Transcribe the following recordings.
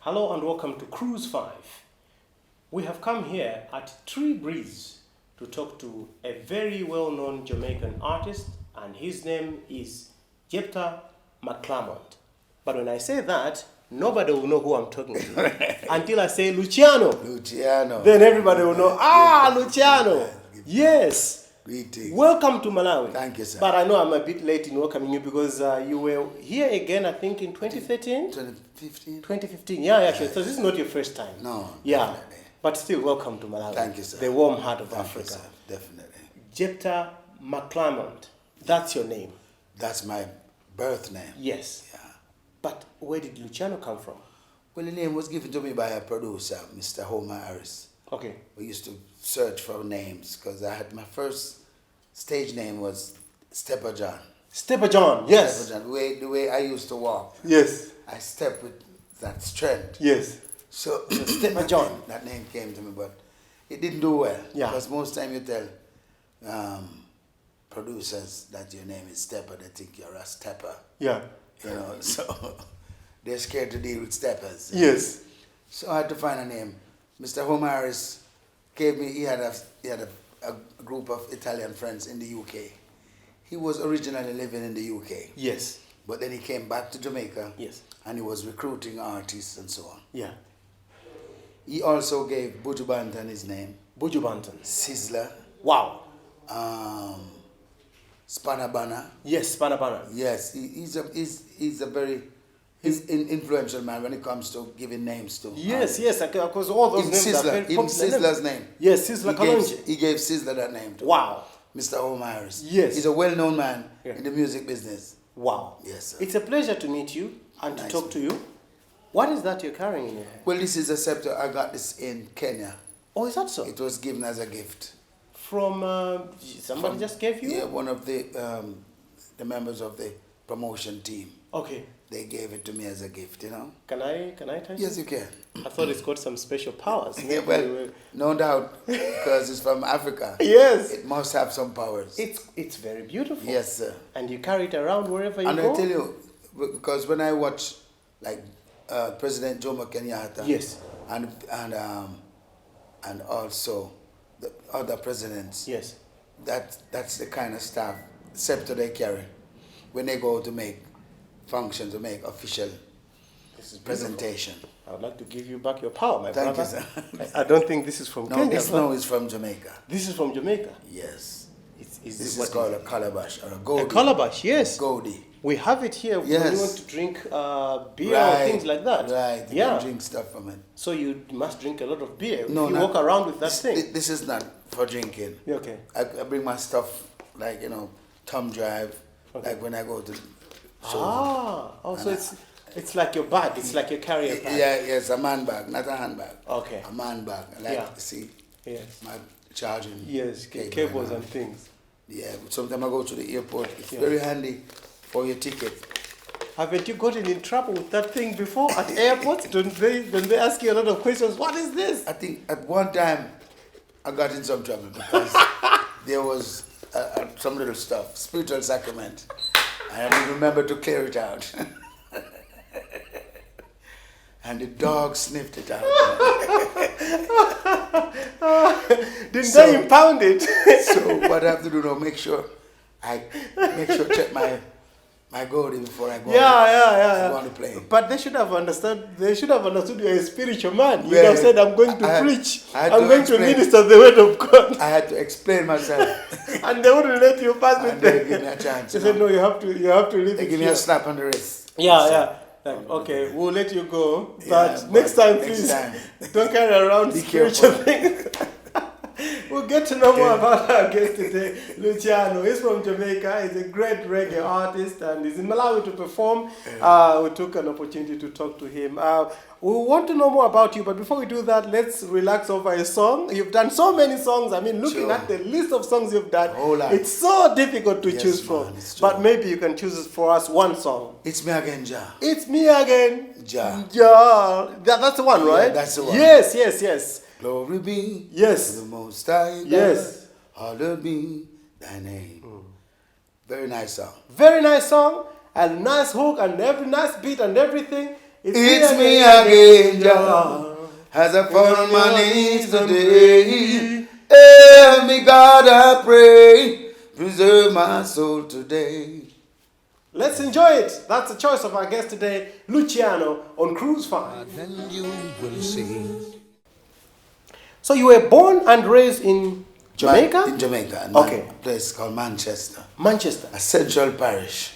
Hello and welcome to Cruise 5. We have come here at Tree Breeze to talk to a very well-known Jamaican artist, and his name is Jepther McClymont. But when I say that, nobody will know who I'm talking to until I say Luciano. Luciano. Then everybody will know, Luciano. Yes. Greetings. Welcome to Malawi. Thank you, sir. But I know I'm a bit late in welcoming you because you were here again, I think, in 2013? 2015? 2015, yeah, actually. So this is not your first time. No, yeah, definitely. But still, welcome to Malawi. Thank you, sir. The warm heart of Thank Africa. You, sir. Definitely. Jepther McClymont. That's your name. That's my birth name. Yes. Yeah. But where did Luciano come from? Well, the name was given to me by a producer, Mr. Homer Harris. Okay. We used to search for names because I had my first stage name was Stepper John. Stepper John, yes. Stepper John. The way I used to walk. Yes. I step with that strength. Yes. So Stepper John. That name came to me, but it didn't do well. Yeah. Because most time you tell producers that your name is Stepper, they think you're a stepper. Yeah. You know, so they're scared to deal with steppers. Yes. So I had to find a name. Mr. Homer Harris gave me, he had a group of Italian friends in the UK. He was originally living in the UK. Yes. But then he came back to Jamaica. Yes. And he was recruiting artists and so on. Yeah. He also gave Buju Banton his name. Buju Banton. Sizzler. Wow. Spanabana. Yes, Spanabana. Yes, he's a very influential man when it comes to giving names to. Yes, yes, because all those names Sizzler, are very even popular. Sizzler's name. Yes, Sizzler Kalonji. He gave Sizzler that name too. Wow. Mr. Homer Harris. Yes. He's a well-known man Yeah. in the music business. Wow. Yes, sir. It's a pleasure to meet you and Nice to talk to you. What is that you're carrying in your hand? Well, this is a scepter. I got this in Kenya. Oh, is that so? It was given as a gift. From somebody just gave you? Yeah, one of the members of the promotion team. Okay. They gave it to me as a gift, you know. Can I touch Yes, it? you can. I thought it's got some special powers. Yeah, well, no doubt, because it's from Africa. Yes. It must have some powers. It's very beautiful. Yes, sir. And you carry it around wherever you And go? I tell you, because when I watch, like, President Jomo Kenyatta. Yes. And also the other presidents. Yes. That's the kind of stuff, scepter they carry when they go to make functions, to make official presentation. I would like to give you back your power, my Thank brother. you, sir. I don't think this is from No, Kenya. this now is from Jamaica. This is from Jamaica. Yes. This This is called a calabash or a goldie. a calabash, yes. Goldie. We have it here when Yes. you want to drink beer or things like that. Right. You Yeah. can drink stuff from it. So you must drink a lot of beer. No, you not- walk around with that thing. This is not for drinking. Yeah, okay. I bring my stuff, like, you know, thumb drive, Okay. like when I go to shows. So it's like your bag. It's like your carrier bag. Yeah, yes, a man bag, not a handbag. Okay. A man bag. I like Yeah. to see Yes. my charging. Yes, cable cables all. and things. Yeah, sometimes I go to the airport. It's Yeah. very handy for your ticket. Haven't you gotten in trouble with that thing before at airports? Don't they ask you a lot of questions? What is this? I think at one time I got in some trouble because there was some little stuff, spiritual sacrament. I didn't remember to clear it out. And the dog sniffed it out. Didn't they impound it? So what I have to do now, check my goldie before I go Yeah. on the plane. But they should have understood. They should have understood you're a spiritual man. You Yeah. would have said, "I'm going to I had- preach. I had I'm to going to explain. minister the word of God." I had to explain myself. And they wouldn't let you pass And with they them. give me a chance. They you said, know. "No, you have to leave They it give me here." a slap on the wrist. Yeah. Like, okay, we'll let you go, but Yeah, next but time, next please, time. don't carry around Be spiritual careful. things. We'll get to know more about our guest today, Luciano. He's from Jamaica. He's a great reggae artist and he's in Malawi to perform. We took an opportunity to talk to him. We want to know more about you, but before we do that, let's relax over a song. You've done so many songs. I mean, looking Sure. at the list of songs you've done, Whole lot. it's so difficult to Yes, choose man, from. it's true. But maybe you can choose for us one song. It's me again, Ja. It's me again. Ja. Ja. That's the one, right? that's the one. Yes. Glory be Yes. to the Most High God. Yes. Hallowed be thy name. Very nice song. Very nice song, and nice hook, and every nice beat and everything. It's me again, Jah. As I fall on my knees today, help me, God, I pray, preserve my soul today. Let's enjoy it. That's the choice of our guest today, Luciano, on Cruise 5. Then you will see. So you were born and raised in Jamaica? In Jamaica. Okay. A place called Manchester. Manchester. A central parish.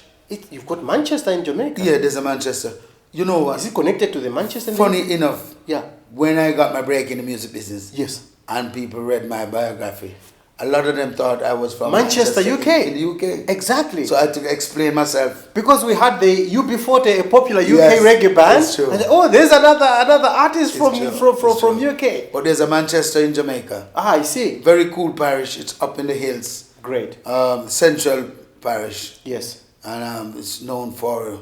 You've got Manchester in Jamaica? Yeah, there's a Manchester. You know what? Is it connected to the Manchester? Funny enough, Yeah. when I got my break in the music business, Yes. and people read my biography, a lot of them thought I was from Manchester, UK. In the UK. Exactly. So I had to explain myself. Because we had the UB40, a popular UK Yes, reggae band. that's true. And there's another artist It's from true. UK. But there's a Manchester in Jamaica. I see. Very cool parish. It's up in the hills. Great. Central parish. Yes. And it's known for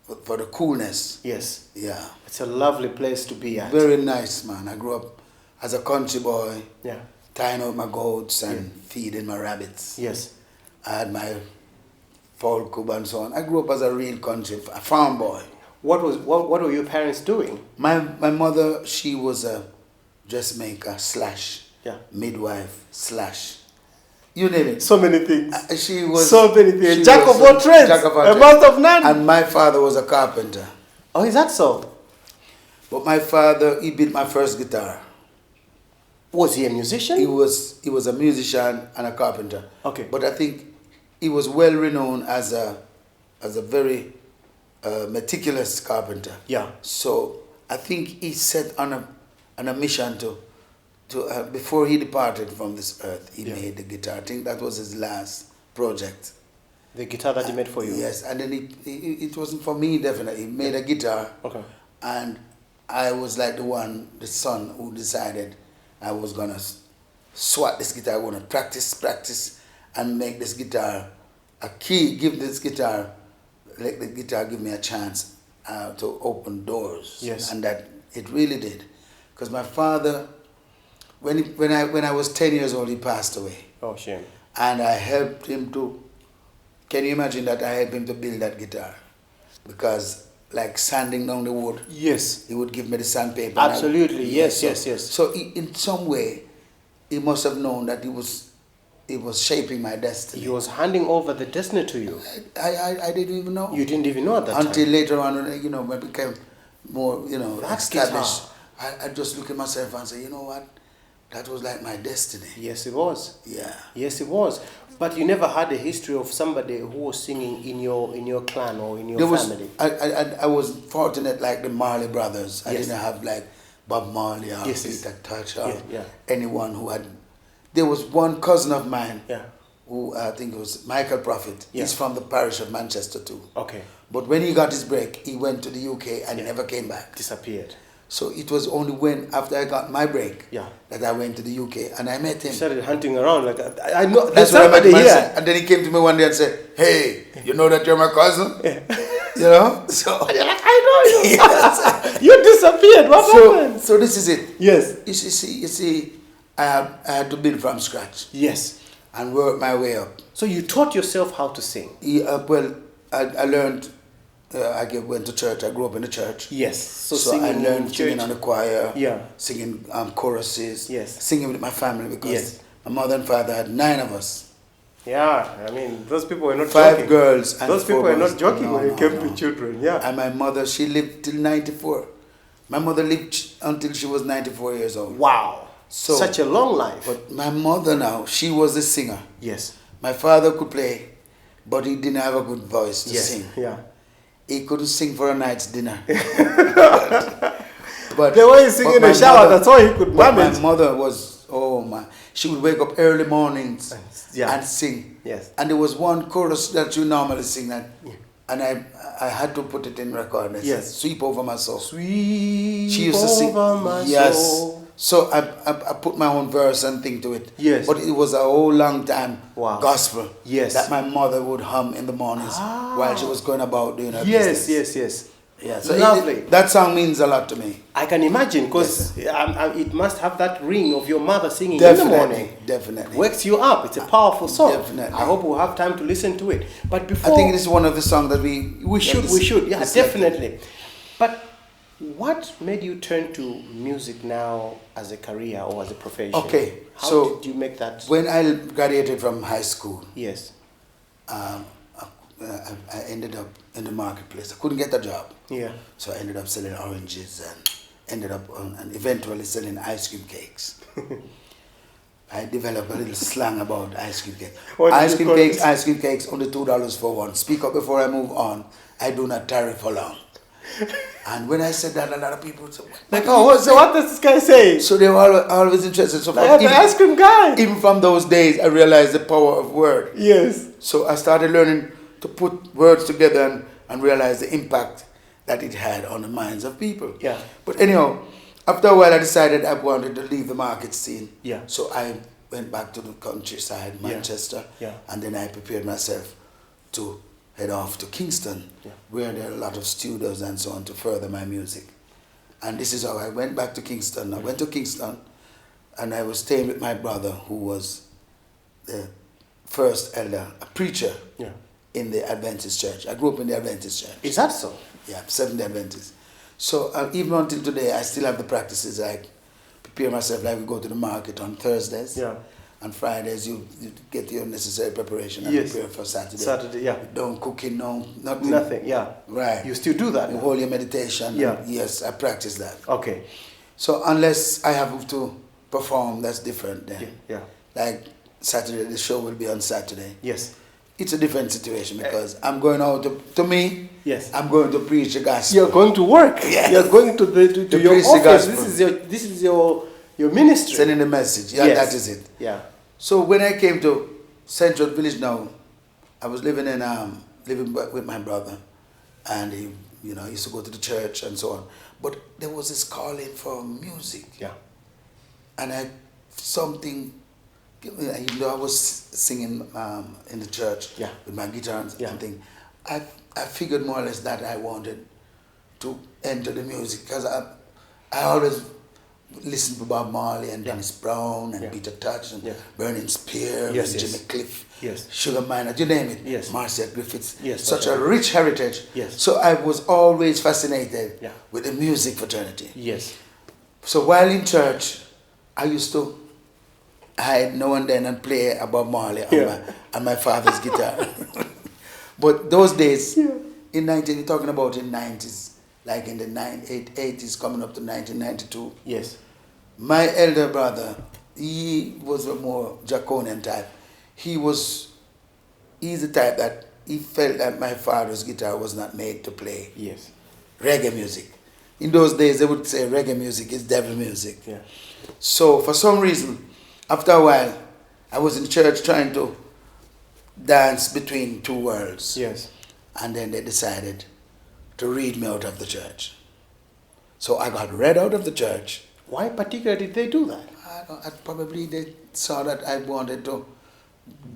the coolness. Yes. Yeah. It's a lovely place to be at. Very nice, man. I grew up as a country boy, Yeah. tying out my goats and feeding my rabbits. Yes. I had my fall cub and so on. I grew up as a real country, a farm boy. What were your parents doing? My mother, she was a dressmaker / Yeah. midwife / you name it. So many things. She was So many things. she Jack was of all trades. Jack of all A trades. master of none. And my father was a carpenter. Oh, is that so? But my father, he built my first guitar. Was he a musician? He was a musician and a carpenter. Okay. But I think he was well renowned as a very meticulous carpenter. Yeah. So I think he set on a mission to before he departed from this earth, he made the guitar. I think that was his last project. The guitar that he made for you? Yes, and then it wasn't for me, definitely. He made a guitar. Okay. And I was like the son who decided I was going to swat this guitar. I want to practice and make this guitar a key, give this guitar, let the guitar give me a chance to open doors. Yes. And that it really did. Because my father, when I was 10 years old, he passed away. Oh, shame. And I helped him to, can you imagine that I helped him to build that guitar? Because like sanding down the wood, Yes. he would give me the sandpaper. Absolutely. Yes. So, So in some way, he must have known that he was shaping my destiny. He was handing over the destiny to you. I didn't even know. You didn't even know at that time. Until later on, when I became more, That established. I just look at myself and say, you know what? That was like my destiny. Yes, it was. Yeah. Yes, it was. But you never had a history of somebody who was singing in your clan or in your family. I was fortunate like the Marley brothers. I Yes. didn't have like Bob Marley or Yes, Peter Tosh or Yeah. anyone who had. There was one cousin of mine Yeah. who I think it was Michael Prophet. Yeah. He's from the parish of Manchester too. Okay. But when he got his break, he went to the UK and never came back. Disappeared. So it was only when, after I got my break, Yeah. that I went to the UK and I met him. He started hunting around like I know there's That's where I met somebody him. here. And then he came to me one day and said, hey, you know that you're my cousin? You know? So, You're like, I know you. Yes. You disappeared. What happened? So this is it. Yes. You see, I had to build from scratch Yes. and work my way up. So you taught yourself how to sing. I learned, I went to church, I grew up in the church. Yes. So singing I learned in singing church. on the choir, Yeah. singing choruses, Yes. singing with my family because Yes. my mother and father had 9 of us. Yeah, I mean, those people were not 5 joking. girls and Those 4 people were boys. not joking No, when it no, came no. to children. Yeah. And my mother, she lived till 94. My mother lived until she was 94 years old. Wow. So- Such a long life. But my mother now, she was a singer. Yes. My father could play, but he didn't have a good voice to Yes. sing. Yeah. He couldn't sing for a night's dinner. But The way he sing but in the my shower, that's all he could but manage. my mother was, oh my, she would wake up early mornings Yeah. and sing. Yes. And there was one chorus that you normally sing, and I had to put it in record. And I said, Yes. Sweep over my soul. Sweet She used to sing. over my Yes. soul. So I put my own verse and thing to it. Yes. But it was a whole long time Wow. gospel. Yes. That my mother would hum in the mornings while she was going about doing her Yes, business. yes. Yeah. So Lovely. that song means a lot to me. I can imagine because it must have that ring of your mother singing Definitely. in the morning. Definitely. Wakes you up. It's a powerful song. Definitely. I hope we'll have time to listen to it. But before I think it is one of the songs that we should, yeah, it's definitely. But What made you turn to music now as a career or as a profession? Okay, How so did you make that? when I graduated from high school, Yes. I ended up in the marketplace. I couldn't get a job. Yeah. So I ended up selling oranges and ended up and eventually selling ice cream cakes. I developed a little slang about ice cream cakes. Ice cream cakes, only $2 for one. Speak up before I move on. I do not tarry for long. And when I said that, a lot of people said, Like, oh, what does this guy say? So they were always interested. So Like the ice cream guy. even from those days, I realized the power of word. Yes. So I started learning to put words together and realize the impact that it had on the minds of people. Yeah. But anyhow, after a while I decided I wanted to leave the market scene. Yeah. So I went back to the countryside, Manchester, Yeah. and then I prepared myself to head off to Kingston, where there are a lot of studios and so on to further my music. And this is how I went back to Kingston. I went to Kingston and I was staying with my brother, who was the first elder, a preacher in the Adventist church. I grew up in the Adventist church. Is that so? Yeah, Seventh Day Adventist. So even until today, I still have the practices. I prepare myself like we go to the market on Thursdays. Yeah. On Fridays, you get your necessary preparation and prepare for Saturday. Saturday, yeah. Don't cooking, no, nothing. Nothing, yeah. Right. You still do that? You hold your meditation. Yeah. Yes, I practice that. Okay. So unless I have to perform, that's different then. Yeah. Like Saturday, the show will be on Saturday. Yes. It's a different situation because I'm going out to me. Yes. I'm going to preach the gospel. You're going to work. Yes. You're going to your preach the office. gospel. This is your ministry. Sending the message. Yeah, Yes. that is it. Yeah. So when I came to Central Village now, I was living with my brother, and he used to go to the church and so on. But there was this calling for music. Yeah. And even though I was singing in the church with my guitar and thing, I figured more or less that I wanted to enter the music because I always listened to Bob Marley and Dennis Brown and Peter Tosh and Burning Spear and Jimmy Cliff, Sugar Minott, you name it, Marcia Griffiths, such a rich heritage. Yes. So I was always fascinated with the music fraternity. Yes. So while in church, I used to hide now and then and play a Bob Marley on my father's guitar. But those days, you're talking about in 90s, like in the 80s coming up to 1992. Yes. My elder brother, he was a more draconian type. He's the type that he felt that my father's guitar was not made to play reggae music. In those days, they would say reggae music is devil music. Yeah. So for some reason, after a while, I was in church trying to dance between two worlds. Yes. And then they decided to read me out of the church. So I got read out of the church. Why particularly did they do that? Probably they saw that I wanted to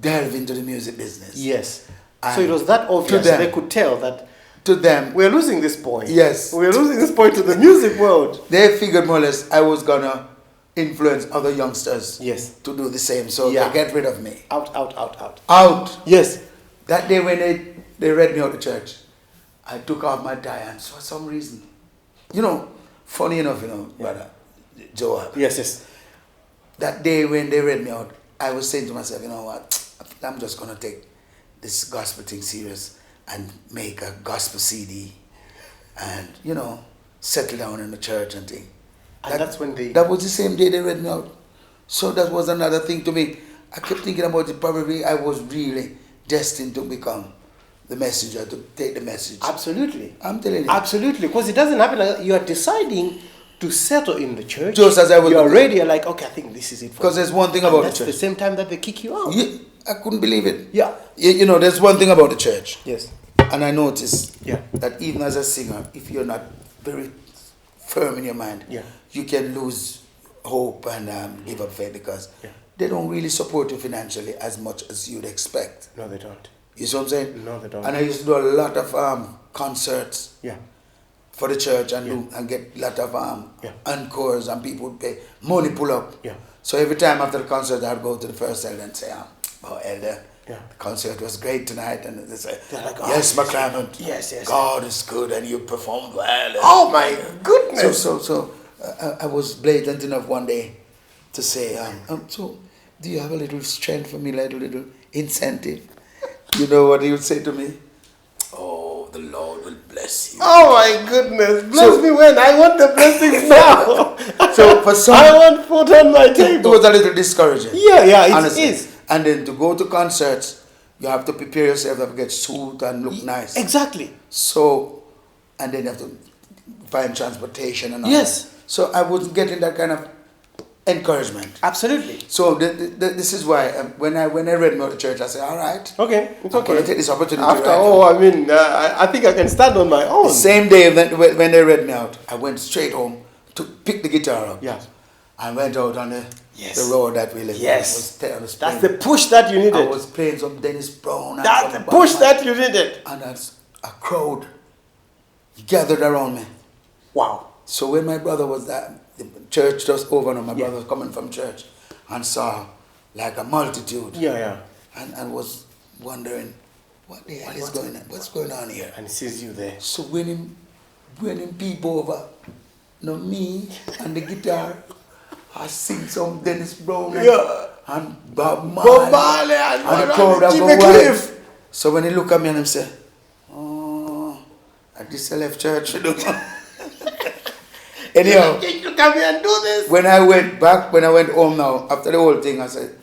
delve into the music business. Yes. And so it was that obvious. them, they could tell that to them, we're losing this point. Yes. We're losing this point to the music world. They figured more or less I was going to influence other youngsters to do the same. So they get rid of me. Out. Yes. That day when they read me out of church, I took off my tie and for some reason, funny enough, brother Joab. Yes. That day when they read me out, I was saying to myself, you know what, I'm just going to take this gospel thing serious and make a gospel CD and, settle down in the church and thing. And that's when That was the same day they read me out. So that was another thing to me. I kept thinking about it. Probably I was really destined to become the messenger, to take the message. Absolutely. I'm telling you. Absolutely. Because it doesn't happen like you are deciding to settle in the church. Just as I was. You're already like, okay, I think this is it. Because there's one thing about the church. church. That's the same time that they kick you out. Yeah, I couldn't believe it. Yeah. There's one thing about the church. Yes. And I noticed that even as a singer, if you're not very firm in your mind, you can lose hope and give up faith because they don't really support you financially as much as you'd expect. No, they don't. You see what I'm saying? No, they don't. And I used to do a lot of concerts for the church and get a lot of encores and people would pay. Money pull up. Yeah. So every time after the concert, I'd go to the first elder and say, oh, elder, Yeah. The concert was great tonight, and they said, They're like, yes, oh, McClymont, yes. God is good, and you performed well. Oh my goodness! So I was blatant enough one day to say, so do you have a little strength for me, like a little incentive? You know what he would say to me? Oh, the Lord will bless you. Oh my goodness! Bless me when? I want the blessings now. So for some, I want food on my table. it was a little discouraging. Yeah, it honestly. is. And then to go to concerts, you have to prepare yourself to get suit and look nice. Exactly. So, and then you have to find transportation and all Yes. that. So I was getting that kind of encouragement. Absolutely. So this is why when I read more the church, I said, all right. Okay, it's I'm okay. going to take this opportunity. After right all, now. I mean, I think I can stand on my own. The same day when they read me out, I went straight home to pick the guitar up. Yeah. I went out on the Yes. road that we live. Yes. I was That's playing- the push that you I needed. was playing some Dennis Brown. That's the push that you needed. And a crowd gathered around me. Wow. So when my brother was at the church just over, and my brother was coming from church and saw like a multitude. Yeah. And was wondering, what the hell is going on? What's going on here? And sees you there. So when him people over, me and the guitar, I sing some Dennis Brown and Bob Marley and the crowd have Jimmy go Cliff. wild. So when he look at me and him say, oh, I just left church. Anyhow, You come here and do this. when I went home now, after the whole thing, I said,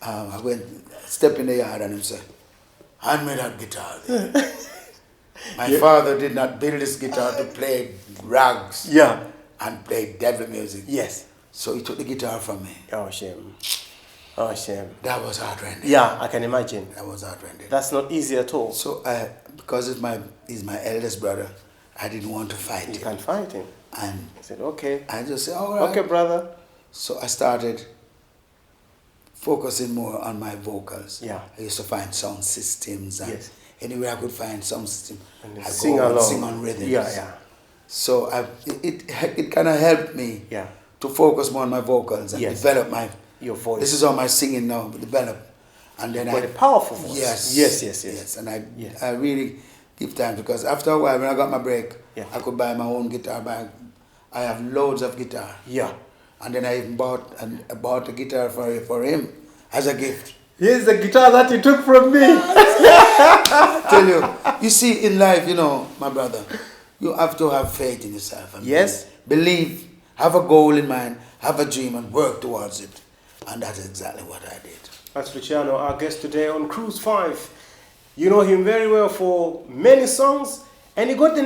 I went, step in the yard and him said, hand me that guitar. My father did not build this guitar to play rags and play devil music. Yes. So he took the guitar from me. Oh, shame. Oh, shame. That was heart-rending. Yeah, I can imagine. That was heart-rending. That's not easy at all. So because he's my eldest brother, I didn't want to fight You him. can't fight him. And I said, okay. I just said, all right. Okay, brother. So I started focusing more on my vocals. Yeah. I used to find sound systems and anywhere I could find sound system, And I sing go and along. sing on rhythms. Yeah. So it kind of helped me to focus more on my vocals and develop your voice. This is all my singing now, develop. And then a powerful voice. Yes. And I really give time because after a while when I got my break, I could buy my own guitar bag. I have loads of guitar. Yeah. And then I even bought a guitar for him as a gift. Here's the guitar that you took from me. Tell you see in life, my brother, you have to have faith in yourself. And believe, have a goal in mind, have a dream and work towards it. And that's exactly what I did. That's Luciano, our guest today on Cruise 5. You know him very well for many songs. And you got the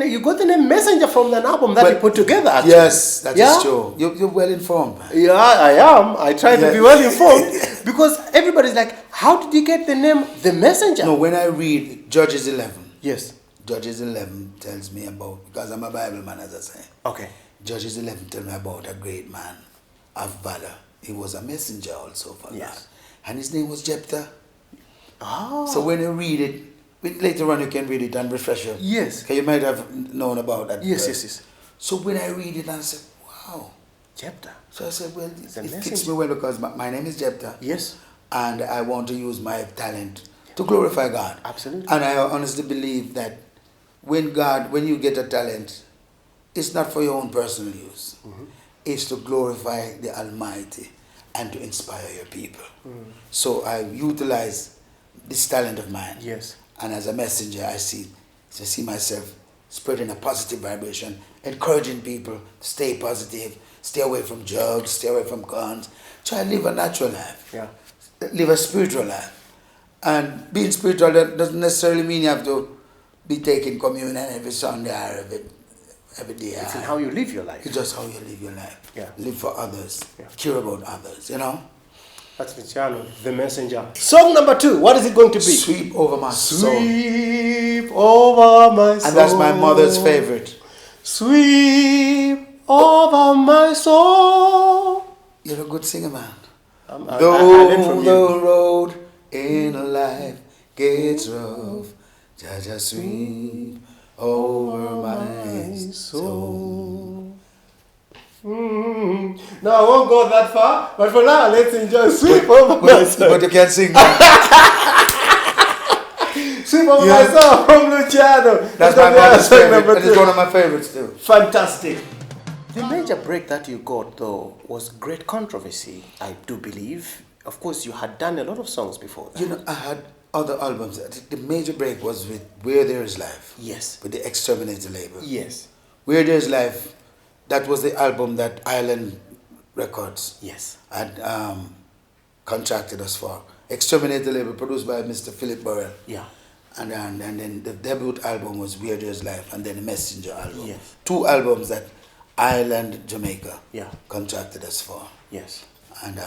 name Messenger from an album that you put together, actually. Yes, that is true. You're well informed. Yeah, I am. I try to be well informed. Because everybody's like, how did you get the name The Messenger? No, when I read Judges 11. Yes. Judges 11 tells me about, because I'm a Bible man, as I say. Okay. Judges 11 tells me about a great man of valor. He was a messenger also for God. And his name was Jephter. Oh. So when you read it, later on you can read it and refresh you. Yes. Okay, you might have known about that. Yes. So when I read it, I said, wow. Jephter. So I said, well, it fits messenger. me well because my name is Jephter. Yes. And I want to use my talent to glorify God. Absolutely. And I honestly believe that when you get a talent, it's not for your own personal use. Mm-hmm. It's to glorify the Almighty and to inspire your people. Mm. So I utilize this talent of mine. Yes. And as a messenger, I see myself spreading a positive vibration, encouraging people to stay positive, stay away from drugs, stay away from guns, try to live a natural life, live a spiritual life. And being spiritual doesn't necessarily mean you have to be taking communion every Sunday or every day. It's in how you live your life. It's just how you live your life. Yeah. Live for others, care about others, That's Luciano, The Messenger. Song number 2, what is it going to be? Sweep Over My Soul. Sweep over my soul. And that's my mother's favorite. Sweep over my soul. You're a good singer, man. Though the road in life gets rough, just sweep over my soul. No, I won't go that far, but for now, let's enjoy Sweep Over My Soul. But you can't sing that. Supervisor from Luciano. That's my mother's favorite. And it's one of my favorites too. Fantastic. The major break that you got, though, was Great Controversy, I do believe. Of course, you had done a lot of songs before that. You know, I had other albums. The major break was with Where There Is Life. Yes. With the Exterminator label. Yes. Where There Is Life, that was the album that Island Records Yes. had contracted us for. Exterminator label produced by Mr. Philip Burrell. Yeah. And then the debut album was Where There Is Life, and then the Messenger album. Yes. 2 albums that Island Jamaica contracted us for. Yes. And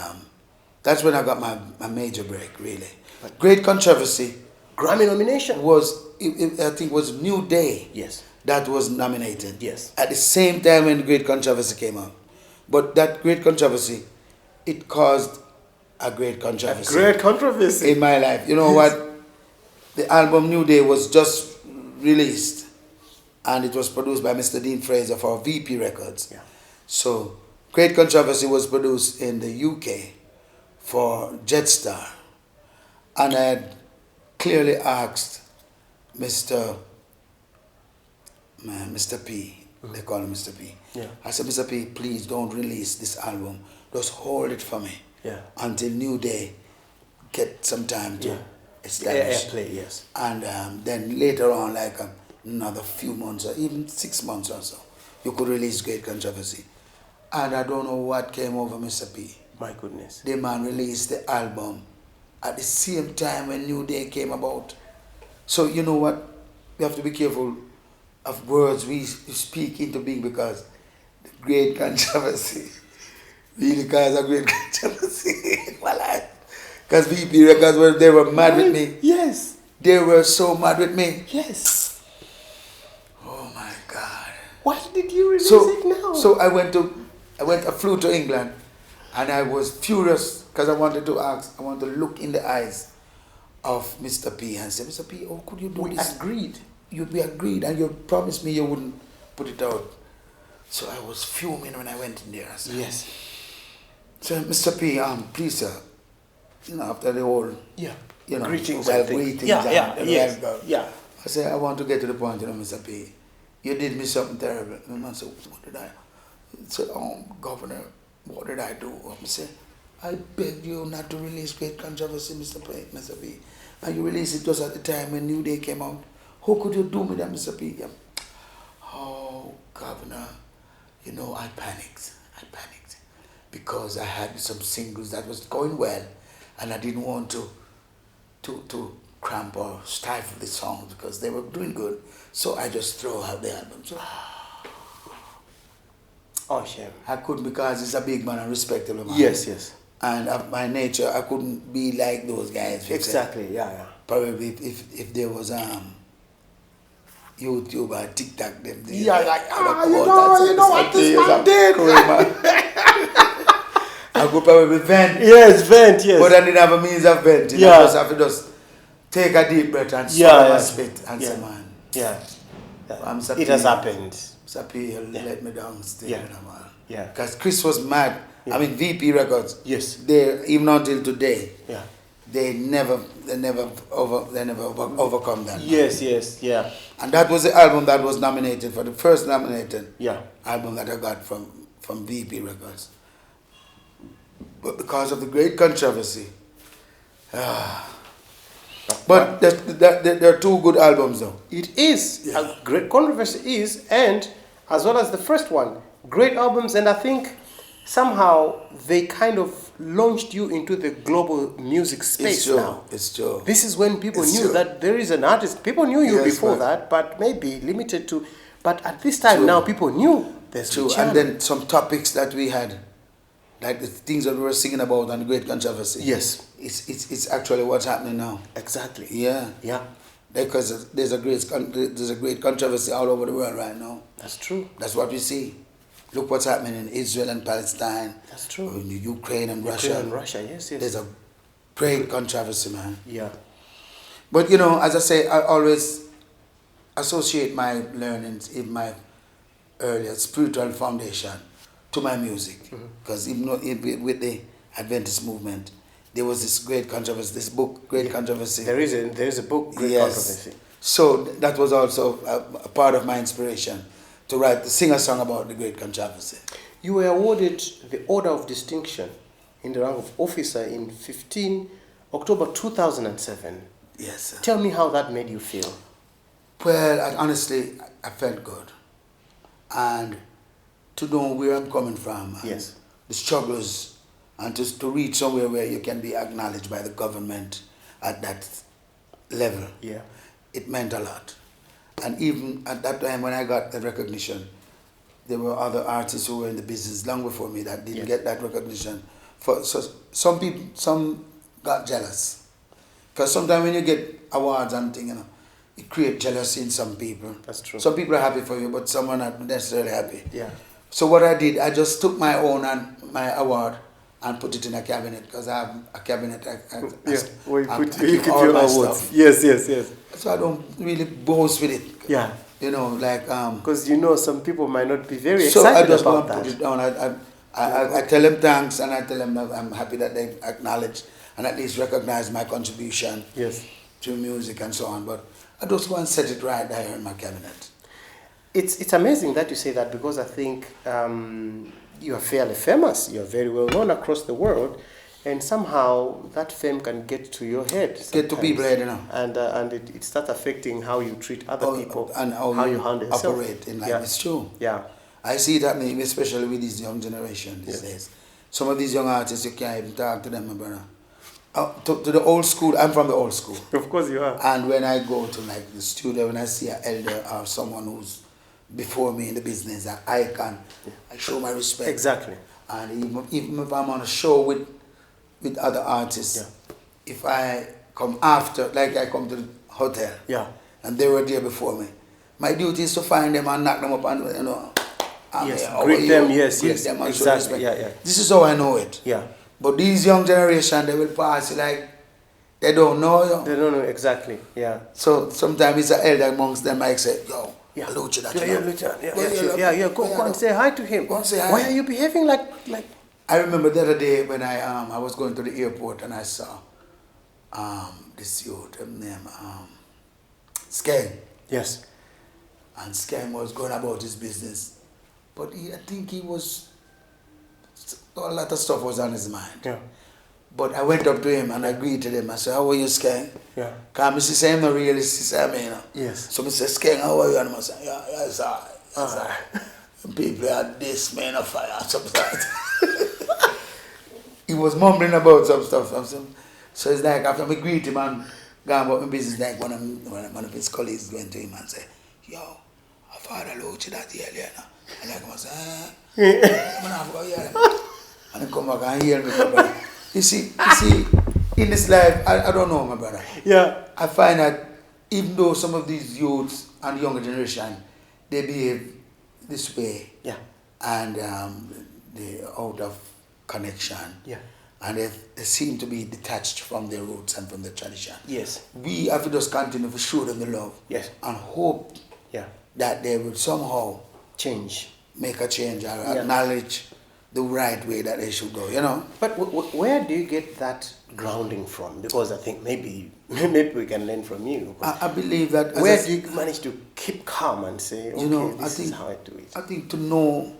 that's when I got my major break, really. But Great Controversy. Grammy nomination? Was, I think, was New Day. Yes. That was nominated. Yes. At the same time when Great Controversy came out. But that Great Controversy, it caused a great controversy. A great controversy. In my life. You know what? The album New Day was just released. And it was produced by Mr. Dean Fraser for VP Records. Yeah. So, Great Controversy was produced in the UK for Jephter. And I had clearly asked Mr. P, they call him Mr. P. Yeah. I said, Mr. P, please don't release this album. Just hold it for me. Yeah. Until New Day get some time to establish. Airplay, yes. And then later on, like another few months or even 6 months or so, you could release Great Controversy. And I don't know what came over Mr. P. My goodness. The man released the album at the same time when New Day came about. So you know what? We have to be careful of words we speak into being, because the Great Controversy really caused a great controversy in my life. Because VP Records, they were mad with me. Yes. They were so mad with me. Yes. Oh my God. Why did you release it now? So I flew to England, and I was furious because I wanted to look in the eyes of Mr. P and say, Mr. P, oh, could you do this? We agreed, and you promised me you wouldn't put it out. So I was fuming when I went in there. I said, yes. So Mr. P, please, sir, after the whole, greetings, I said, I want to get to the point, Mr. P. You did me something terrible. And the man said, what did I? He said, Governor, what did I do? I said, I begged you not to release Great Controversy, Mr. P. And you released it just at the time when New Day came out. How could you do me that, Mr. P? Oh, Governor, I panicked. Because I had some singles that was going well, and I didn't want to cramp or stifle the songs because they were doing good. So I just throw out the album. So, oh, shame. I couldn't, because he's a big man and respectable man. Yes. And of my nature, I couldn't be like those guys. Exactly, yeah. Probably if there was YouTube or TikTok, them days. Yeah, like, you know what this man did. I could probably vent. Yes, vent, yes. But I didn't have a means of venting. Yeah. I just have to just take a deep breath and swallow my spit and say, man. Yeah. It has happened. Mr. P let me down still, man. Yeah. Because Chris was mad. Yeah. I mean, VP Records. Yes. They, even until today. Yeah. They never overcome that. Yes, yeah. And that was the album that was nominated for the first nominated album that I got from VP Records. But because of the Great Controversy, but there are 2 good albums though. It is. Yeah. A Great Controversy is, and as well as the first one, great albums, and I think somehow they kind of launched you into the global music space now. It's true. This is when people knew that there is an artist. People knew you before that, but maybe limited to. But at this time now, people knew there's true. And then some topics that we had, like the things that we were singing about on the Great Controversy. Yes, it's actually what's happening now. Exactly. Yeah. Because there's a great controversy all over the world right now. That's true. That's what we see. Look what's happening in Israel and Palestine. That's true. In Ukraine and Russia. Yes. There's a great controversy, man. Yeah. But as I say, I always associate my learnings in my earlier spiritual foundation to my music. Because even with the Adventist movement, there was this great controversy, this book, Great Controversy. There is a book, Great Controversy. So that was also a part of my inspiration to sing a song about the Great Controversy. You were awarded the Order of Distinction in the rank of officer in 15 October 2007. Yes, sir. Tell me how that made you feel. Well, honestly, I felt good. And to know where I'm coming from, and Yes. the struggles, and to reach somewhere where you can be acknowledged by the government at that level, Yeah. it meant a lot. And even at that time when I got the recognition, there were other artists who were in the business long before me that didn't Yes. get that recognition. So some got jealous. Because sometimes when you get awards and things, it creates jealousy in some people. That's true. Some people are happy for you, but some are not necessarily happy. Yeah. So what I did, I just took my own and my award and put it in a cabinet, because I have a cabinet. Where I you keep keep all your my awards. stuff. Yes. So I don't really boast with it. Yeah. Because some people might not be very so excited I just about want to that. put it down. I tell them thanks, and I tell them that I'm happy that they acknowledge and at least recognize my contribution Yes. to music and so on. But I just want to set it right there in my cabinet. It's amazing that you say that, because I think you are fairly famous. You are very well known across the world, and somehow that fame can get to your head. Get to people head, and it starts affecting how you treat other people and how you you handle yourself. operate in life. Yeah. It's true. Yeah. I see it happening, especially with this young generation these days. Some of these young artists, you can't even talk to them, my brother. To the old school, I'm from the old school. Of course you are. And when I go to the studio, when I see an elder or someone who's before me in the business, an icon, I show my respect. Exactly. And even if I'm on a show with other artists, if I come after, like I come to the hotel, and they were there before me, my duty is to find them and knock them up and, greet them, them and show exactly, respect. yeah. This is how I know it. Yeah. But these young generation, they will pass like they don't know you. They don't know exactly, yeah. So sometimes it's an elder amongst them might say, yo, hello to that. Go and say hi to him. Go and say hi. Why are you behaving like... I remember the other day when I was going to the airport and I saw this youth named Skeng. Yes. And Skeng was going about his business. But I think he was... A lot of stuff was on his mind. Yeah. But I went up to him and I greeted him. I said, how are you, Skeng? Yeah. Because I say, I'm not really, Yes. So I said, Skeng, how are you? And I said, yes, I. People are this, man, of fire, something like that. He was mumbling about some stuff. So it's like, after I greet him and go about my business, like one of his colleagues went to him and said, yo, I father load you that earlier now. And I come and say, I'm not going to hear him. And he come back and hear me, my brother. You see, in this life, I don't know, my brother. Yeah. I find that even though some of these youths and younger generation, they behave this way, and they're out of connection, and they seem to be detached from their roots and from their tradition. Yes. We have to just continue to show them the love, and hope that they will somehow make a change, or acknowledge the right way that they should go, But where do you get that grounding from? Because I think maybe we can learn from you. I believe that... Where do you manage to keep calm and say, okay, this is how I do it? I think to know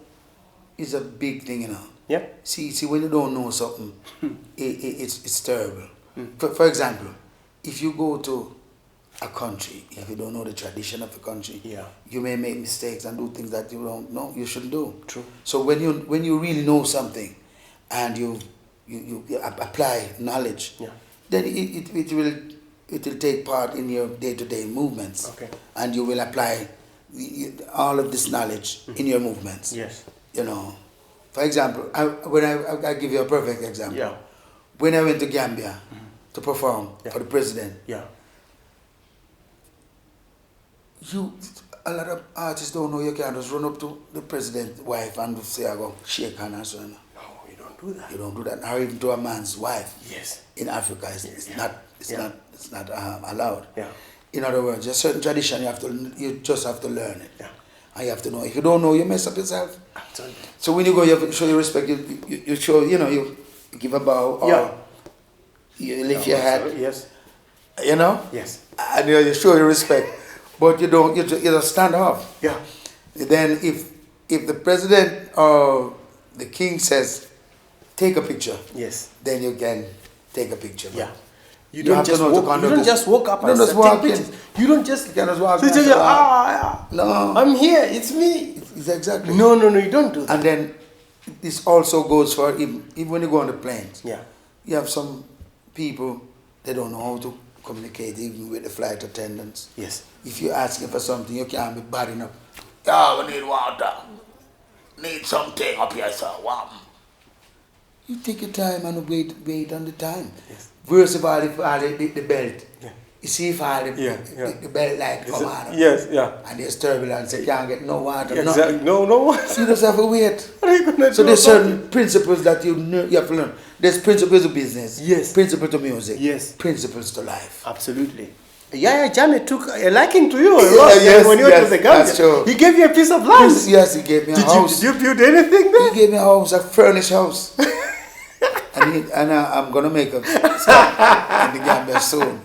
is a big thing, Yeah. See, when you don't know something, it's terrible. For example, if you go to a country, if you don't know the tradition of the country, you may make mistakes and do things that you don't know you shouldn't do. True. So when you really know something and you apply knowledge, then it will take part in your day-to-day movements. Okay. And you will apply all of this knowledge in your movements. Yes. For example, I'll give you a perfect example. Yeah. When I went to Gambia to perform for the president, a lot of artists don't know you can't just run up to the president's wife and say, I go shake hand and so on. No, you don't do that. You don't do that. Or even to a man's wife. Yes. In Africa, it's not allowed. Yeah. In other words, there's a certain tradition you just have to learn it. Yeah. And you have to know. If you don't know, you mess up yourself. Absolutely. So when you go, you have to show your respect. You show, you give a bow or You lift your hat, Yes. you know, Yes. and you show your respect, but you don't stand off. Yeah. Then if the president or the king says, take a picture, Yes. then you can take a picture. Yeah. You You don't have to just know to walk. You conduct don't this. just walk up You and don't just take walk in. pictures. You don't just. You can just walk So in you and just, say, no. I'm here. It's me. It's exactly. No. You don't do that. And then this also goes for even when you go on the planes. Yeah. You have some people, they don't know how to communicate even with the flight attendants. Yes. If you're asking for something, you can't be bad enough. Yeah, we need water. Need something up here, sir. Wow. You take your time and wait on the time. Yes. Worst of all, if the belt. Yeah. You see if the belt light come on. Yes. Yeah. And there's turbulence, you can't get no water. Exactly. Nothing. No. You just have to wait. What are you gonna So do there's about certain principles that you have to learn. There's principles of business. Yes. Principles to music. Yes. Principles to life. Absolutely. Yeah, Jamie took a liking to you. Yes, when you went to the Gambia. that's true. He gave you a piece of land. Yes, he gave me a house. Did you build anything there? He gave me a house, a furnished house. and I'm going to make a stop in the Gambia soon.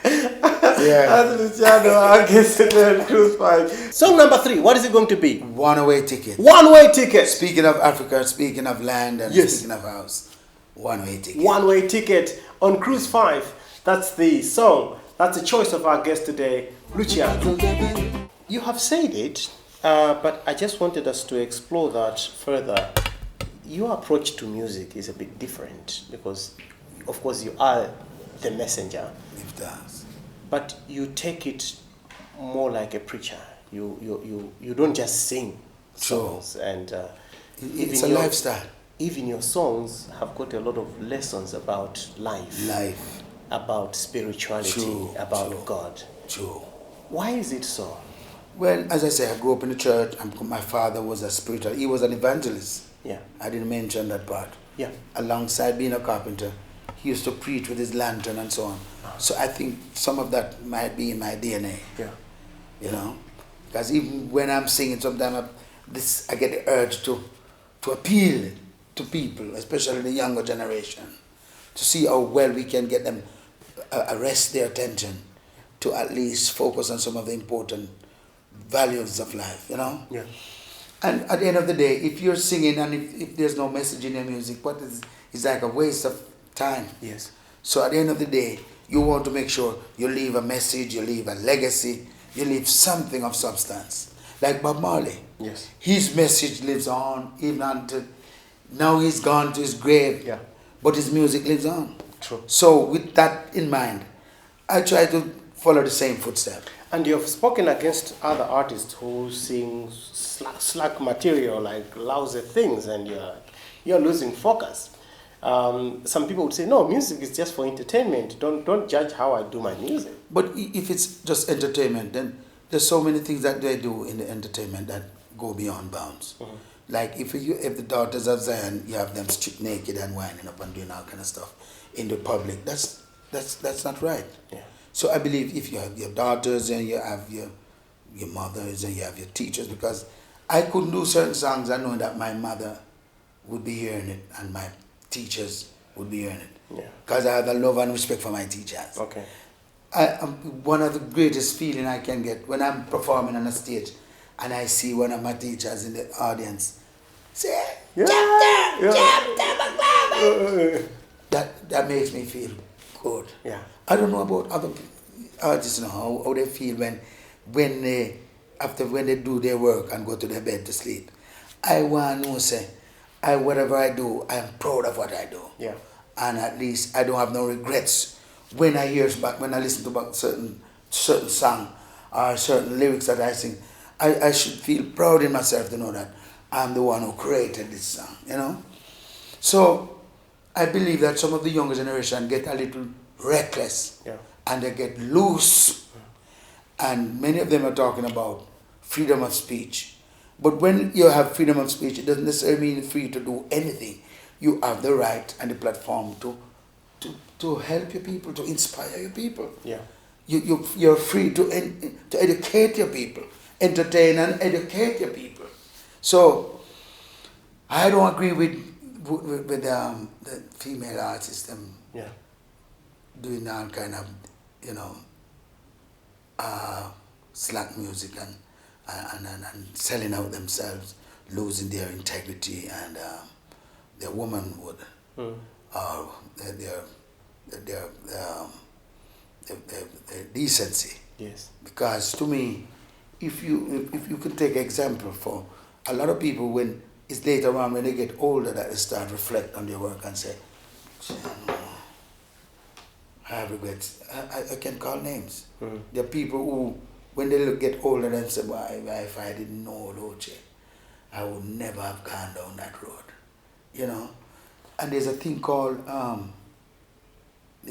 Yeah. Luciano, I guess it cruise fine. Song number 3, what is it going to be? One-way ticket. One-way ticket. Speaking of Africa, speaking of land, and Yes. speaking of house, one-way ticket. One-way ticket on Cruise 5. That's the song. That's the choice of our guest today, Luciano. You have said it, but I just wanted us to explore that further. Your approach to music is a bit different because, of course, you are the messenger. If that's. But you take it more like a preacher. You don't just sing songs, and It's a even lifestyle. Even your songs have got a lot of lessons about life, about spirituality, True, about true. God. True. Why is it so? Well, as I say, I grew up in the church, and my father was a spiritual. He was an evangelist. Yeah, I didn't mention that part. yeah, Alongside being a carpenter, he used to preach with his lantern and so on. So I think some of that might be in my DNA. yeah. You know, because even when I'm singing, sometimes I get the urge to appeal to people, especially the younger generation, to see how well we can get them arrest their attention to at least focus on some of the important values of life. You know. Yeah. And at the end of the day, if you're singing and if there's no message in your music, it's like a waste of time. Yes. So at the end of the day, you want to make sure you leave a message, you leave a legacy, you leave something of substance. Like Bob Marley. Yes. His message lives on, even until now he's gone to his grave. Yeah. But his music lives on. True. So with that in mind, I try to follow the same footsteps. And you've spoken against other artists who sing slack material, like lousy things, and you're losing focus. Some people would say, no, music is just for entertainment. Don't judge how I do my music. But if it's just entertainment, then there's so many things that they do in the entertainment that go beyond bounds. Mm-hmm. Like if the daughters of Zion, you have them stripped naked and winding up and doing all kind of stuff in the public. That's not right. Yeah. So I believe if you have your daughters and you have your mothers and you have your teachers, because I couldn't do certain songs I know that my mother would be hearing it and my teachers would be hearing it. Yeah. Because I have the love and respect for my teachers. Okay. One of the greatest feeling I can get when I'm performing on a stage and I see one of my teachers in the audience say, Yeah. Jepther McClymont. That makes me feel good. Yeah. I don't know about other artists now, how they feel when they do their work and go to their bed to sleep. I want to say, whatever I do, I am proud of what I do. Yeah. And at least I don't have no regrets when I listen to certain song or certain lyrics that I sing. I should feel proud in myself to know that I'm the one who created this song, you know. So I believe that some of the younger generation get a little reckless, Yeah. and they get loose, and many of them are talking about freedom of speech. But when you have freedom of speech, it doesn't necessarily mean free to do anything. You have the right and the platform to help your people, to inspire your people. Yeah. You're free to educate your people, entertain and educate your people. So I don't agree with the female artists. Yeah. doing all kind of, you know, slack music and selling out themselves, losing their integrity and their womanhood, or their decency. Yes. Because to me, if you could take example for a lot of people, when it's later on when they get older that they start reflect on their work and say, I have regrets. I can call names. There are people who, when they get older, they say, well, if I didn't know Loche, I would never have gone down that road. You know? And there's a thing called,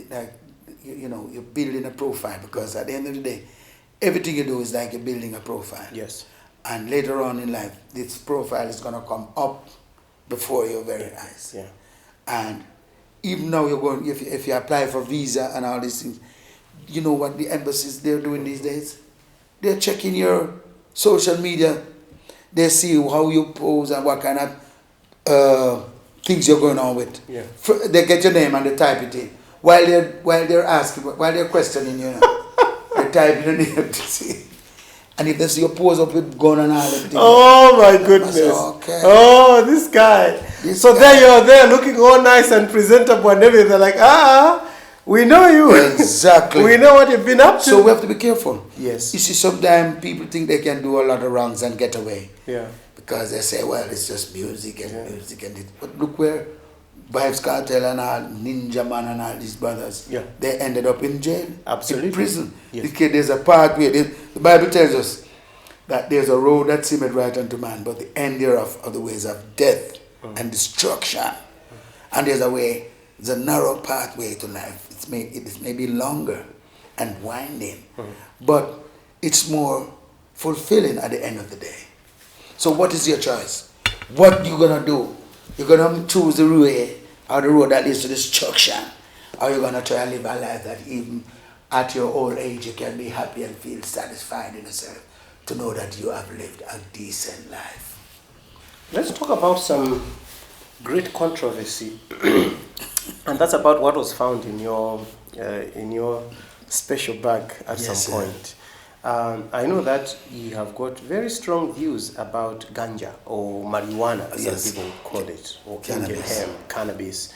like, you know, you're building a profile, because at the end of the day, everything you do is like you're building a profile. Yes. And later on in life, this profile is going to come up before your very eyes. Yeah. And even now, you're going, if you apply for visa and all these things, you know what the embassies they're doing these days? They're checking your social media. They see how you pose and what kind of things you're going on with. Yeah. They get your name and they type it in. While they're asking, while they're questioning you, they type in your name to see. And if they see you pose up with gun and all that. Oh my goodness. Okay. Oh, this guy. So there you're there looking all nice and presentable and everything. They're like, we know you. Exactly. We know what you've been up to. So we have to be careful. Yes. You see, sometimes people think they can do a lot of wrongs and get away. Yeah. Because they say, well, it's just music and music and it. But look where Vibes Cartel and all, Ninja Man and all these brothers, they ended up in jail. Absolutely. In prison. Yes. There's a part where the Bible tells us that there's a road that seemeth right unto man, but the end thereof are the ways of death and destruction. And there's a narrow pathway to life. It may be longer and winding, but it's more fulfilling at the end of the day. So what is your choice? What you gonna do? You're gonna choose the way or the road that leads to destruction, or you're gonna try and live a life that even at your old age you can be happy and feel satisfied in yourself to know that you have lived a decent life. Let's talk about some great controversy, and that's about what was found in your special bag at some point. I know that you have got very strong views about ganja or marijuana, as some people call it, or Indian hemp, cannabis.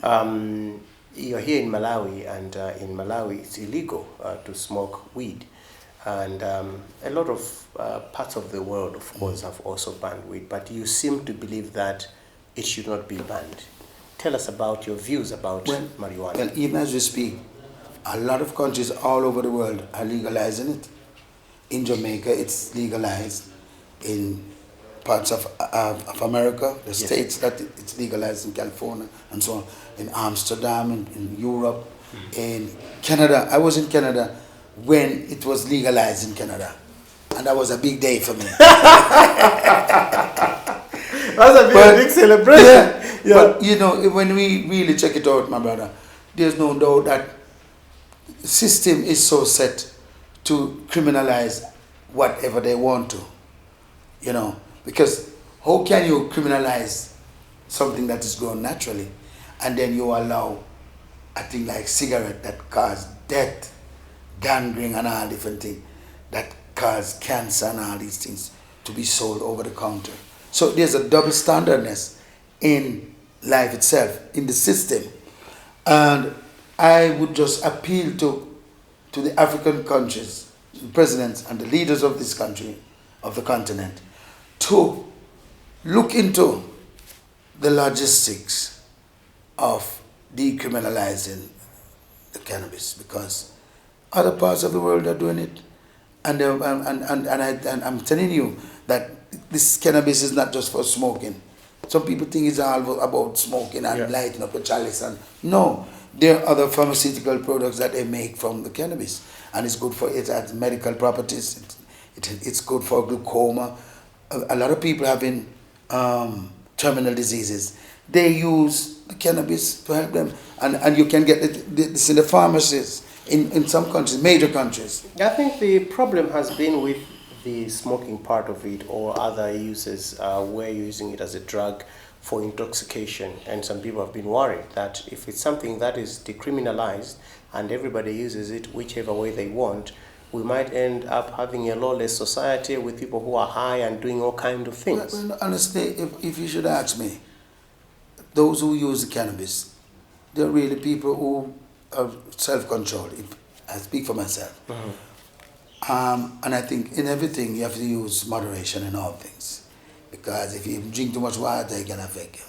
You're here in Malawi, and in Malawi it's illegal to smoke weed. And a lot of parts of the world, of course, have also banned weed, but you seem to believe that it should not be banned. Tell us about your views about marijuana. Well, even as we speak, a lot of countries all over the world are legalizing it. In Jamaica, it's legalized. In parts of America, the states that it's legalized, in California and so on, in Amsterdam, in Europe, in Canada. I was in Canada when it was legalized in Canada, and that was a big day for me. That's a big celebration. Yeah. But you know, when we really check it out, my brother, there's no doubt that the system is so set to criminalize whatever they want to, you know, because how can you criminalize something that is grown naturally and then you allow a thing like cigarette that cause death, gangrene and all different things that cause cancer and all these things to be sold over the counter. So there's a double standardness in life itself, in the system. And I would just appeal to the African countries, the presidents and the leaders of this country, of the continent, to look into the logistics of decriminalizing the cannabis, because other parts of the world are doing it, and I'm telling you that this cannabis is not just for smoking. Some people think it's all about smoking and lighting up a chalice, and no. There are other pharmaceutical products that they make from the cannabis, and it's good for it. Has medical properties. It's good for glaucoma. A lot of people having terminal diseases, they use the cannabis to help them, and you can get this in the pharmacies in some countries, major countries. I think the problem has been with the smoking part of it or other uses where you're using it as a drug for intoxication, and some people have been worried that if it's something that is decriminalized and everybody uses it whichever way they want, we might end up having a lawless society with people who are high and doing all kinds of things. Well, honestly, if you should ask me, those who use the cannabis, they're really people who are self-controlled. If I speak for myself. And I think in everything you have to use moderation in all things. Because if you drink too much water, it can affect you.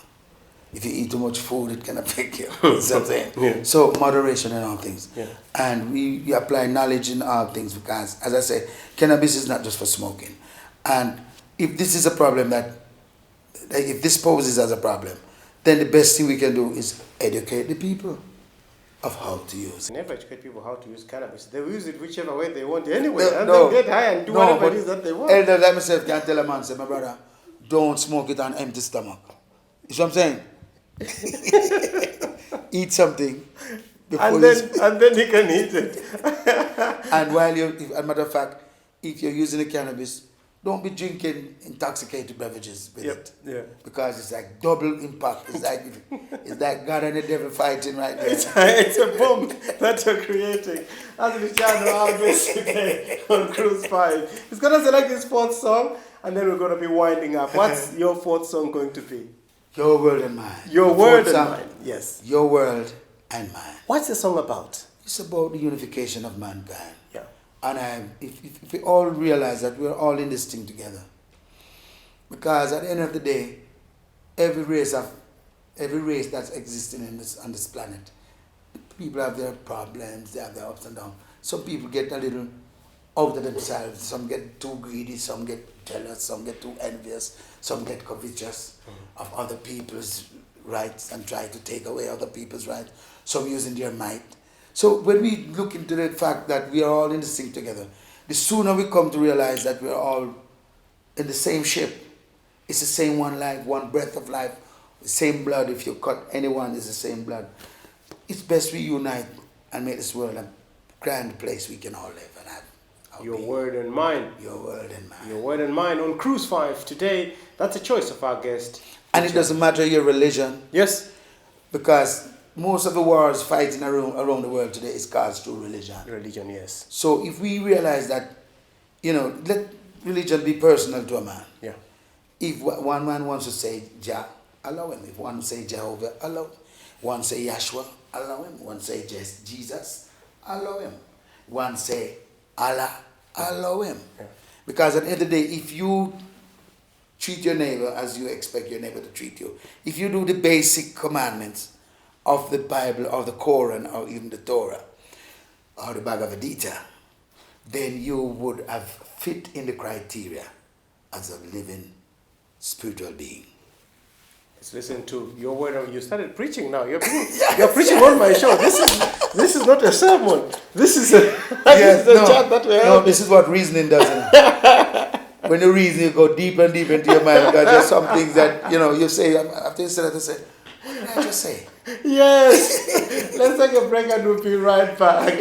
If you eat too much food, it can affect you. You know what I'm saying? Yeah. So moderation in all things. Yeah. And we apply knowledge in all things because, as I say, cannabis is not just for smoking. And if this is a problem if this poses as a problem, then the best thing we can do is educate the people of how to use it. Never educate people how to use cannabis. They will use it whichever way they want anyway. No, And no. they'll get high and do whatever it is that they want. Elders like myself can tell a man, say, my brother, don't smoke it on empty stomach. You see what I'm saying? Eat something before And then he can eat it. And while as a matter of fact, if you're using the cannabis, don't be drinking intoxicated beverages with it. Yeah. Because it's like double impact. It's like God and the devil fighting right there. It's a bomb that you're creating. That's Luciano Alves today on Cruise 5. He's going to select his fourth song and then we're going to be winding up. What's your fourth song going to be? Your World and Mine. Your The Word fourth and song, Mine. Yes. Your World and Mine. What's the song about? It's about the unification of mankind. Yeah. And if we all realize that we're all in this thing together. Because at the end of the day, every race that's existing on this planet, people have their problems, they have their ups and downs. Some people get a little out of themselves, some get too greedy, some get jealous, some get too envious, some get covetous of other people's rights and try to take away other people's rights, some using their might. So when we look into the fact that we are all in this thing together, the sooner we come to realize that we are all in the same ship. It's the same one life, one breath of life, the same blood. If you cut anyone, it's the same blood. It's best we unite and make this world a grand place we can all live and have. Your Word and Mine. Your Word and Mine. Your Word and Mine on Cruise 5 today. That's a choice of our guest. And it doesn't matter your religion. Yes. Because most of the wars fighting around the world today is caused through religion. Religion, yes. So if we realize that, let religion be personal to a man. Yeah. If one man wants to say Jah, allow him. If one say Jehovah, allow him. One say Yahshua, allow him. One say Jesus, allow him. One say Allah, allow him. Yeah. Because at the end of the day, if you treat your neighbor as you expect your neighbor to treat you, if you do the basic commandments of the Bible or the Quran or even the Torah or the Bhagavad Gita, then you would have fit in the criteria as a living spiritual being. Let's listen to your word. You started preaching now. You're preaching on my show. This is not a sermon. This is a chat that we're having. No, this is what reasoning does. When you reason, you go deeper and deeper into your mind because there's some things that, you say, after you say that, you say, what did I just say? Yes. Let's take a break and we'll be right back.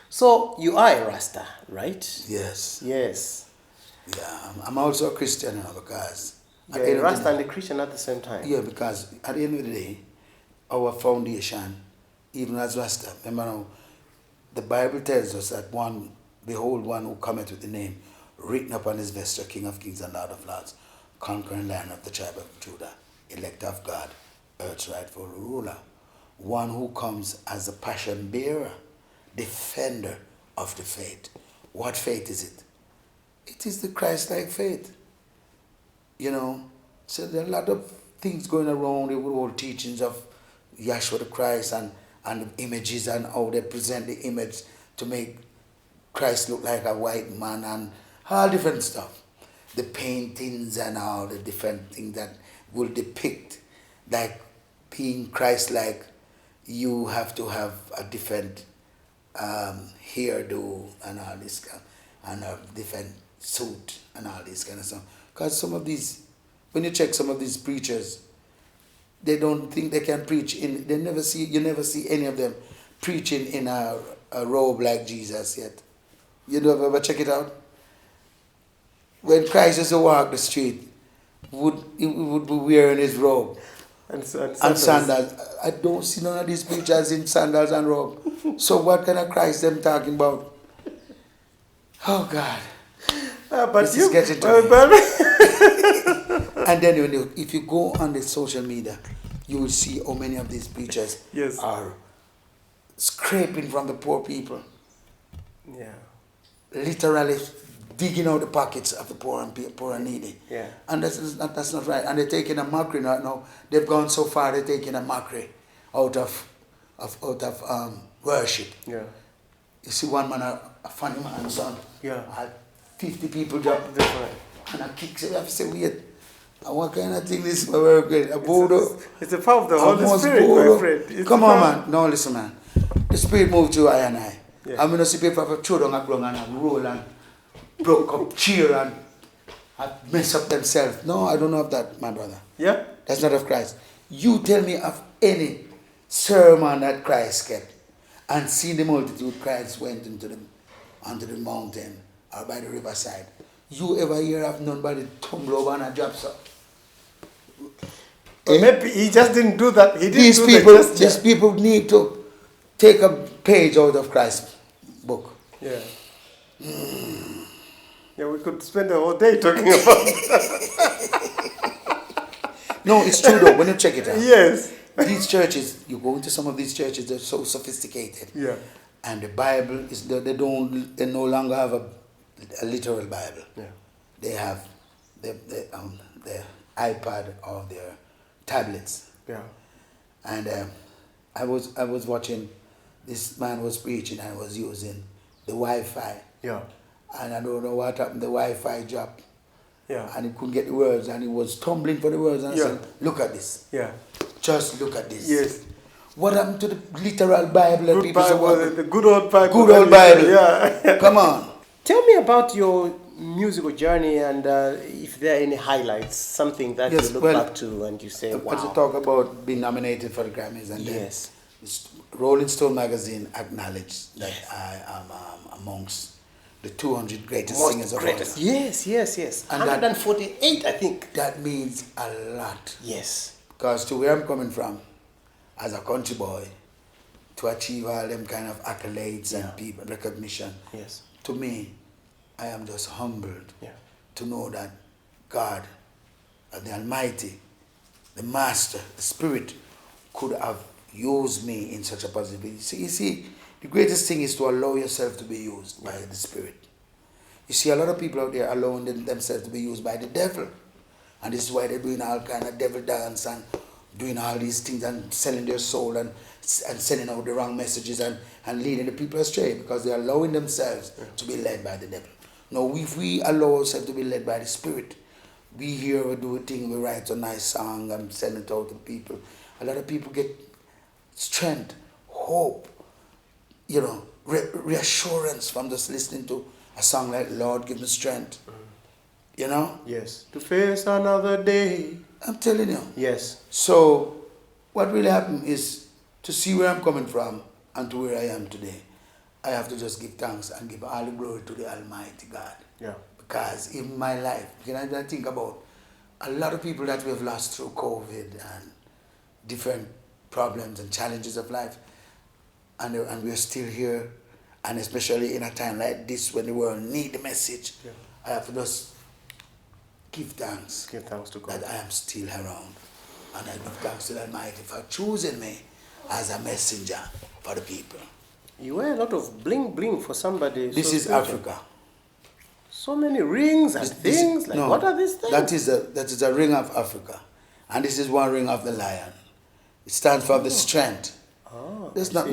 So, you are a Rasta, right? Yes. Yes. Yeah, I'm also a Christian because... You're a Rasta and a Christian at the same time? Yeah, because at the end of the day, our foundation, even as Rasta, remember now, the Bible tells us that behold one who cometh with the name written upon his vesture, King of kings and Lord of lords, conquering Lion of the tribe of Judah, elect of God, earth's rightful ruler, one who comes as a passion bearer, defender of the faith. What faith is it? It is the Christ-like faith. So there are a lot of things going around the old teachings of Yahshua the Christ and the images and how they present the image to make Christ look like a white man and all different stuff. The paintings and all the different things that will depict like being Christ-like, you have to have a different hairdo and all this and a different suit and all this kind of stuff. Because some of these, when you check some of these preachers, they don't think they can preach you never see any of them preaching in a robe like Jesus yet. You don't ever check it out? When Christ used to walk the street, he would be wearing his robe And and sandals. I don't see none of these preachers in sandals and robe. So what kind of Christ them talking about? Oh God. But This you, is getting to me. And then if you go on the social media, you will see how many of these preachers Yes. are scraping from the poor people. Yeah. Literally digging out the pockets of the poor and needy. Yeah. And that's not right. And they're taking a mockery right now. They've gone so far, they're taking a mockery out of worship. Yeah. You see one man, a funny man, son. Yeah. Had 50 people drop. That's right. And I kick, so you have to say, wait. And what kind of thing this is very good? A Buddha. It's the power of the Holy Almost Spirit, Buddha. my friend. It's Come the on, power- man. No, listen, man. The Spirit moved through I and I. Yeah. I'm going to see people have throw down a ground and roll and broke up cheer and mess up themselves. No, I don't know of that, my brother. Yeah. That's not of Christ. You tell me of any sermon that Christ kept and see the multitude Christ went onto the mountain or by the riverside. You ever hear of nobody tumble over and a drop so? Or maybe he just didn't do that. He didn't These do people, the gesture. these people need to take a page out of Christ's book. Yeah. Yeah, we could spend the whole day talking about that. No, it's true though, when you check it out. Yes. These churches, you go into some of these churches, they're so sophisticated. Yeah. And the Bible is they no longer have a literal Bible. Yeah. They have the iPad or their tablets. Yeah. And I was watching, this man was preaching and was using the Wi-Fi. Yeah. And I don't know what happened, the Wi-Fi dropped. Yeah. And he couldn't get the words and he was tumbling for the words and I said, look at this. Yeah. Just look at this. Yes. What happened to the literal Bible that Good people say, Bible, what? the good old Bible. Good old Bible. Yeah. Come on. Tell me about your musical journey and if there are any highlights, something that Yes, you look well, back to and you say, Let's wow. talk about being nominated for the Grammys and Yes. then Rolling Stone magazine acknowledged that Yes. I am amongst the 200 greatest Most singers of all greatest. time. Yes. And that- 148, I think. That means a lot. Yes. Because to where I'm coming from, as a country boy, to achieve all them kind of accolades and people recognition, Yes. to me, I am just humbled Yeah. to know that God, the Almighty, the Master, the Spirit, could have used me in such a positive way. You see, the greatest thing is to allow yourself to be used by the Spirit. You see, a lot of people out there allowing themselves to be used by the devil. And this is why they're doing all kind of devil dance and doing all these things and selling their soul and sending out the wrong messages and leading the people astray because they're allowing themselves to be led by the devil. Now, if we allow ourselves to be led by the Spirit, we hear, we do a thing, we write a nice song and send it out to people. A lot of people get strength, hope, reassurance from just listening to a song like Lord Give Me Strength. You know? Yes. To face another day. I'm telling you. Yes. So, what really happened is to see where I'm coming from and to where I am today, I have to just give thanks and give all the glory to the Almighty God. Yeah. Because in my life, I think about a lot of people that we have lost through COVID and different problems and challenges of life, and we're still here, and especially in a time like this when the world needs the message, I have to just give thanks. Give thanks to God. That I am still around. And I give thanks to the Almighty for choosing me as a messenger for the people. You wear a lot of bling for somebody. This so is special. Africa. So many rings and things. No, what are these things? That is a ring of Africa. And this is one ring of the lion. It stands for the strength. Oh, There's no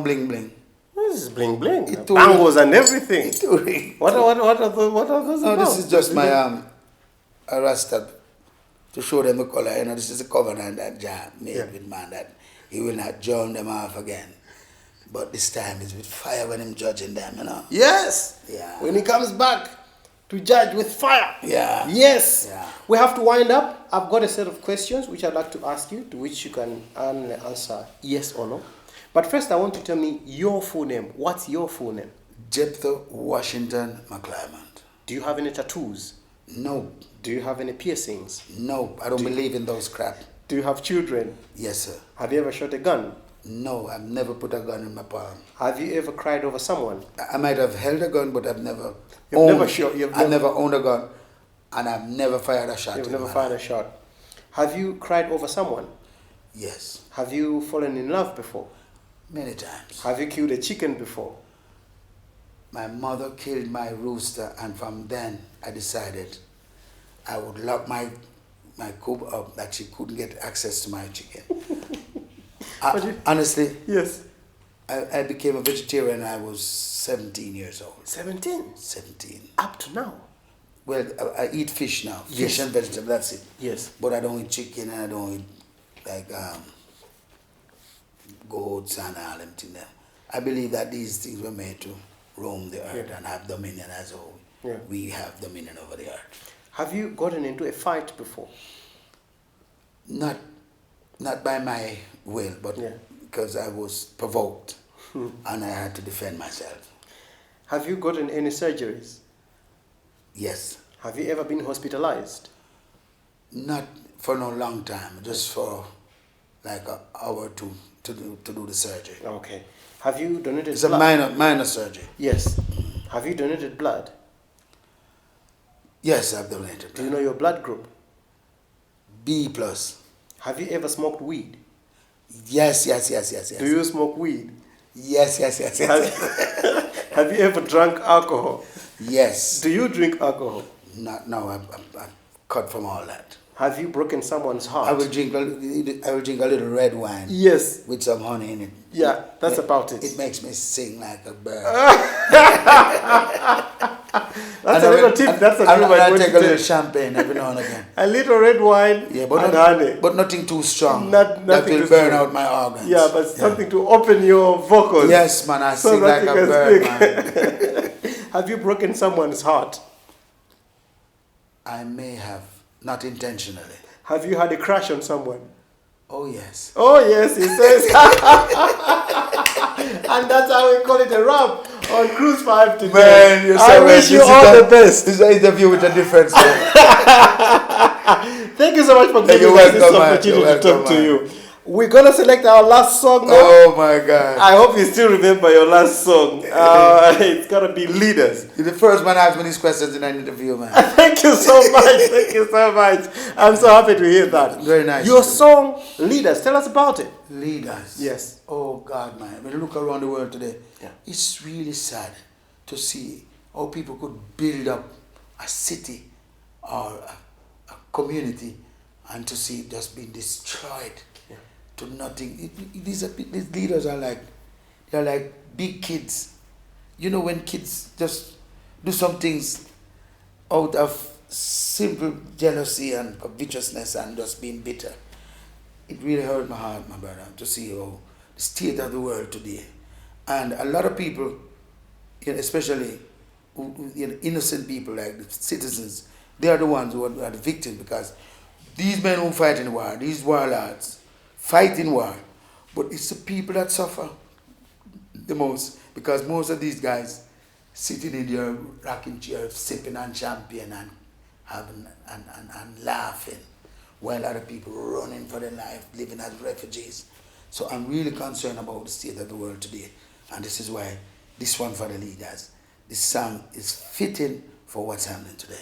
bling. This is bling. It too- Bangles and everything. It's a ring. What are those No, about? this is just my a rasta to show them the color. This is a covenant that Jah made with man that he will not drown them off again. But this time it's with fire when I'm judging them, Yes. Yeah. When he comes back to judge with fire. Yeah. Yes. Yeah. We have to wind up. I've got a set of questions which I'd like to ask you, to which you can answer yes or no. But first, I want you to tell me your full name. What's your full name? Jepther Washington McClymont. Do you have any tattoos? No, Do you have any piercings? no, I don't believe in those crap. Do you have children? Yes, sir. Have you ever shot a gun? No, I've never put a gun in my palm. Have you ever cried over someone? I might have held a gun, but I've never I've never owned a gun, and I've never fired a shot. You've never fired a shot. Have you cried over someone? Yes, Have you fallen in love before? many times. Have you killed a chicken before? My mother killed my rooster, and from then I decided I would lock my coop up that she couldn't get access to my chicken. Honestly, Yes. I became a vegetarian when I was 17 years old. 17? 17. Up to now? Well, I eat fish now. Fish Yes. and vegetable, that's it. Yes. But I don't eat chicken, and I don't eat like goats and all them things. I believe that these things were made to roam the earth and have dominion as whole. Yeah. We have dominion over the earth. Have you gotten into a fight before? Not by my will, but Yeah. because I was provoked and I had to defend myself. Have you gotten any surgeries? Yes. Have you ever been hospitalized? Not for no long time, just for like an hour to do the surgery. Okay. Have you donated It's a blood? minor surgery. Yes. Have you donated blood? Yes, I've donated. Do you know your blood group? B plus. Have you ever smoked weed? Yes. Do you smoke weed? Yes. Have you ever drunk alcohol? Yes. Do you drink alcohol? No, I'm cut from all that. Have you broken someone's heart? I will drink a little red wine. Yes. With some honey in it. Yeah, that's about it. It makes me sing like a bird. That's a little tip. That's a tip. I take a little champagne every now and again. A little red wine and honey. But nothing too strong. Nothing that will too burn strong. out my organs. Yeah, but something to open your vocals. Yes, man, I so sing that like you a can bird, speak. Have you broken someone's heart? I may have, not intentionally. Have you had a crush on someone? Oh, yes. Oh, yes, he says. And that's how we call it a wrap on Cruise 5 today. Man, you're so I wish you all the best. This is an interview with a difference, man. Thank you so much for giving us this opportunity to talk to you. We're going to select our last song now. Oh, my God. I hope you still remember your last song. It's going to be Leaders. You're the first man asked me these questions in an interview, man. Thank you so much. Thank you so much. I'm so happy to hear that. Very nice. Your song, Leaders, tell us about it. Leaders. Yes. Oh, God, man. When you look around the world today, Yeah. it's really sad to see how people could build up a city or a community and to see it just being destroyed to nothing. These leaders are like big kids. You know, when kids just do some things out of simple jealousy and covetousness and just being bitter. It really hurt my heart, my brother, to see how the state of the world today. And a lot of people, especially innocent people like the citizens, they are the ones who are the victims, because these men who fight in war, these warlords, fight in war, but it's the people that suffer the most, because most of these guys sitting in their rocking chairs, sipping on champagne and having and laughing, while other people running for their life, living as refugees. So I'm really concerned about the state of the world today, and this is why this one for the leaders. This song is fitting for what's happening today.